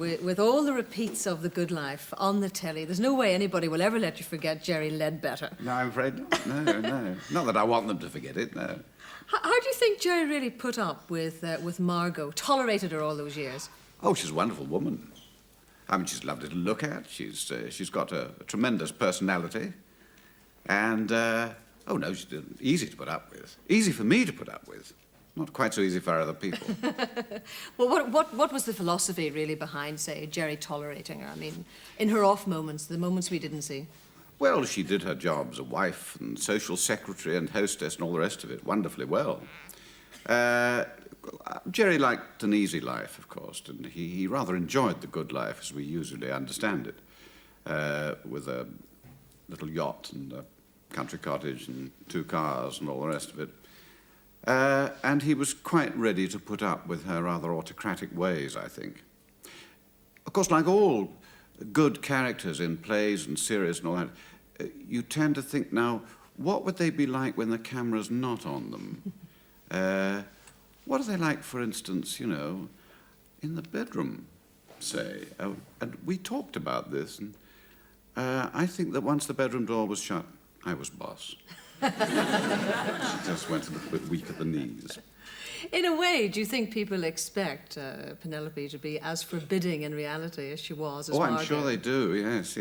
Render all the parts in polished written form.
With all the repeats of The Good Life on the telly, there's no way anybody will ever let you forget Jerry Ledbetter. No, I'm afraid not. No. Not that I want them to forget it, no. How do you think Jerry really put up with Margot, tolerated her all those years? Oh, she's a wonderful woman. I mean, she's lovely to look at. She's got a tremendous personality. And, oh, no, she's easy to put up with. Easy for me to put up with. Not quite so easy for other people. Well, what was the philosophy really behind, say, Jerry tolerating her? I mean, in her off moments, the moments we didn't see. Well, she did her job as a wife and social secretary and hostess and all the rest of it wonderfully well. Jerry liked an easy life, of course, and he rather enjoyed the good life as we usually understand it, with a little yacht and a country cottage and 2 cars and all the rest of it. And he was quite ready to put up with her rather autocratic ways, I think. Of course, like all good characters in plays and series and all that, you tend to think, now, what would they be like when the camera's not on them? What are they like, for instance, you know, in the bedroom, say? And we talked about this, and I think that once the bedroom door was shut, I was boss. She just went a little bit weak at the knees. In a way, do you think people expect Penelope to be as forbidding in reality as she was as Margot? I'm sure they do, yes.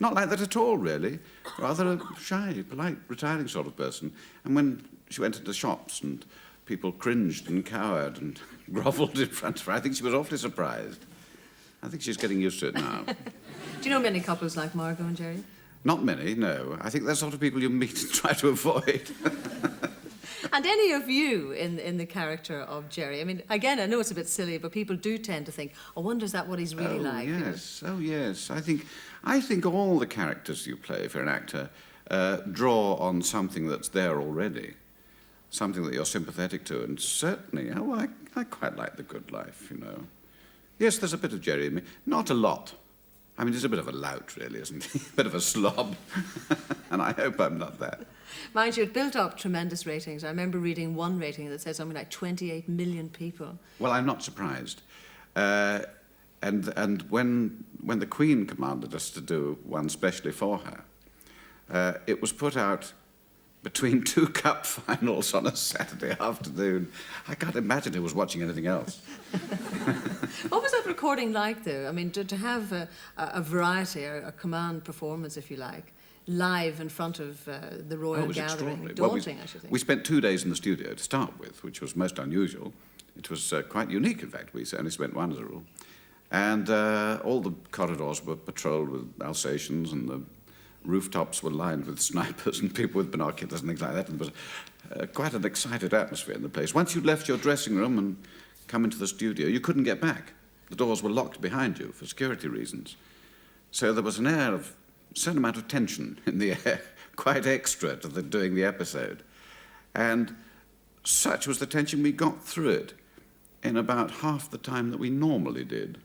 Not like that at all, really. Rather a shy, polite, retiring sort of person. And when she went into shops and people cringed and cowered and grovelled in front of her, I think she was awfully surprised. I think she's getting used to it now. Do you know many couples like Margot and Jerry? Not many, no. I think they're the sort of people you meet and try to avoid. And any of you in the character of Jerry? I mean, again, I know it's a bit silly, but people do tend to think, I wonder, is that what he's really like? Yes. Oh, yes. I think all the characters you play, if you're an actor, draw on something that's there already, something that you're sympathetic to, and certainly, I quite like the good life, you know. Yes, there's a bit of Jerry in me. Not a lot. I mean, he's a bit of a lout, really, isn't he? A bit of a slob. And I hope I'm not that. Mind you, it built up tremendous ratings. I remember reading one rating that said something like 28 million people. Well, I'm not surprised. And when the Queen commanded us to do one specially for her, it was put out between 2 cup finals on a Saturday afternoon. I can't imagine who was watching anything else. What was that recording like, though? I mean, to have a variety, a command performance, if you like, live in front of the royal gathering, daunting, I should think. We spent 2 days in the studio to start with, which was most unusual. It was quite unique, in fact. We only spent 1 as a rule. And all the corridors were patrolled with Alsatians, and the rooftops were lined with snipers and people with binoculars and things like that. And there was quite an excited atmosphere in the place. Once you'd left your dressing room and come into the studio, you couldn't get back. The doors were locked behind you for security reasons. So there was an air of a certain amount of tension in the air, quite extra to doing the episode. And such was the tension, we got through it in about half the time that we normally did.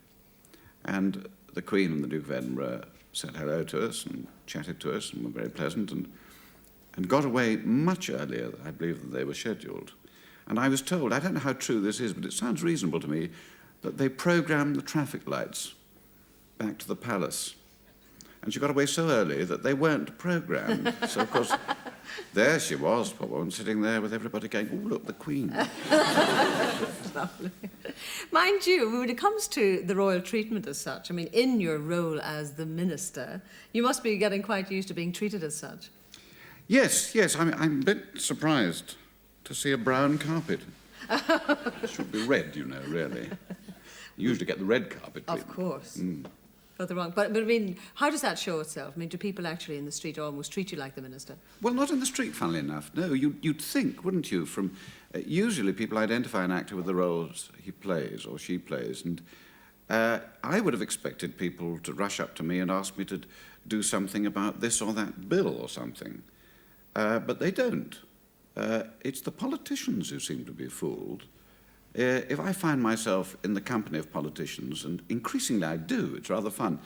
And the Queen and the Duke of Edinburgh said hello to us and chatted to us and were very pleasant and got away much earlier, I believe, than they were scheduled. And I was told, I don't know how true this is, but it sounds reasonable to me, that they programmed the traffic lights back to the palace. And she got away so early that they weren't programmed. So, of course, there she was, poor woman, sitting there with everybody going, oh, look, the Queen. Lovely. Mind you, when it comes to the royal treatment as such, I mean, in your role as the minister, you must be getting quite used to being treated as such. Yes. I'm a bit surprised to see a brown carpet. It should be red, you know, really. You usually get the red carpet treatment. Of course. But I mean, how does that show itself? I mean, do people actually in the street almost treat you like the minister? Well, not in the street, funnily enough. No, you'd think, wouldn't you, from... usually people identify an actor with the roles he plays or she plays, and I would have expected people to rush up to me and ask me to do something about this or that bill or something. But they don't. It's the politicians who seem to be fooled. If I find myself in the company of politicians, and increasingly I do, it's rather fun,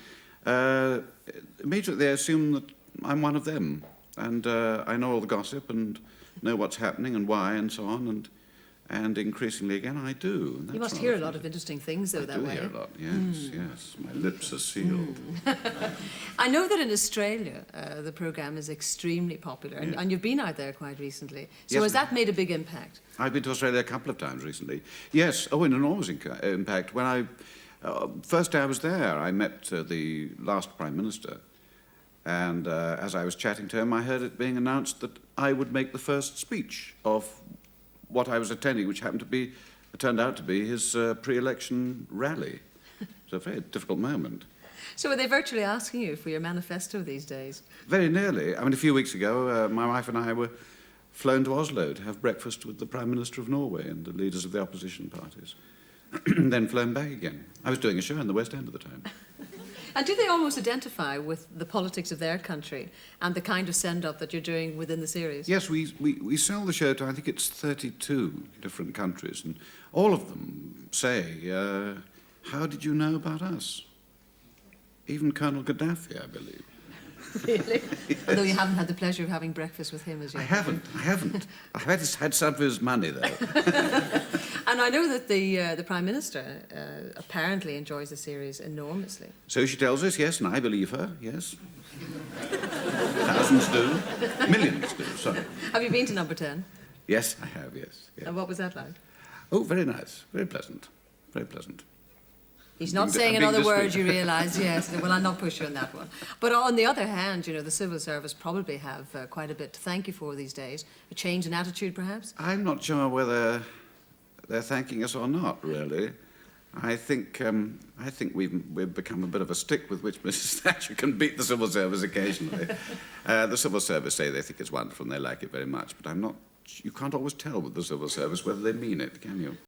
immediately they assume that I'm one of them, and I know all the gossip and know what's happening and why and so on, and And increasingly again, I do. And You must hear a lot of interesting things, though, that way. I do hear a lot, yes, yes. My lips are sealed. I know that in Australia, the programme is extremely popular, Yes. and you've been out there quite recently. So Yes, has that made a big impact? I've been to Australia a couple of times recently. Yes, an enormous impact. When first day I was there, I met the last Prime Minister. And as I was chatting to him, I heard it being announced that I would make the first speech of what I was attending, which turned out to be his pre-election rally. It's a very difficult moment. So are they virtually asking you for your manifesto these days? Very nearly. I mean, a few weeks ago, my wife and I were flown to Oslo to have breakfast with the Prime Minister of Norway and the leaders of the opposition parties. Then flown back again. I was doing a show in the West End at the time. And do they almost identify with the politics of their country and the kind of send-up that you're doing within the series? Yes, we sell the show to, I think it's 32 different countries, and all of them say, how did you know about us? Even Colonel Gaddafi, I believe. Really? Yes. Although you haven't had the pleasure of having breakfast with him as yet. I haven't. I've had some of his money, though. And I know that the Prime Minister apparently enjoys the series enormously. So she tells us, yes, and I believe her, yes. Thousands do. Millions do, sorry. Have you been to number 10? Yes, I have, yes. And what was that like? Oh, very nice. Very pleasant. Very pleasant. He's not saying in other words, you realise, yes. Well, I'll not push you on that one. But on the other hand, you know, the civil service probably have quite a bit to thank you for these days. A change in attitude, perhaps? I'm not sure whether they're thanking us or not, really. I think we've become a bit of a stick with which Mrs. Thatcher can beat the civil service occasionally. The civil service say they think it's wonderful and they like it very much, but you can't always tell with the civil service whether they mean it, can you?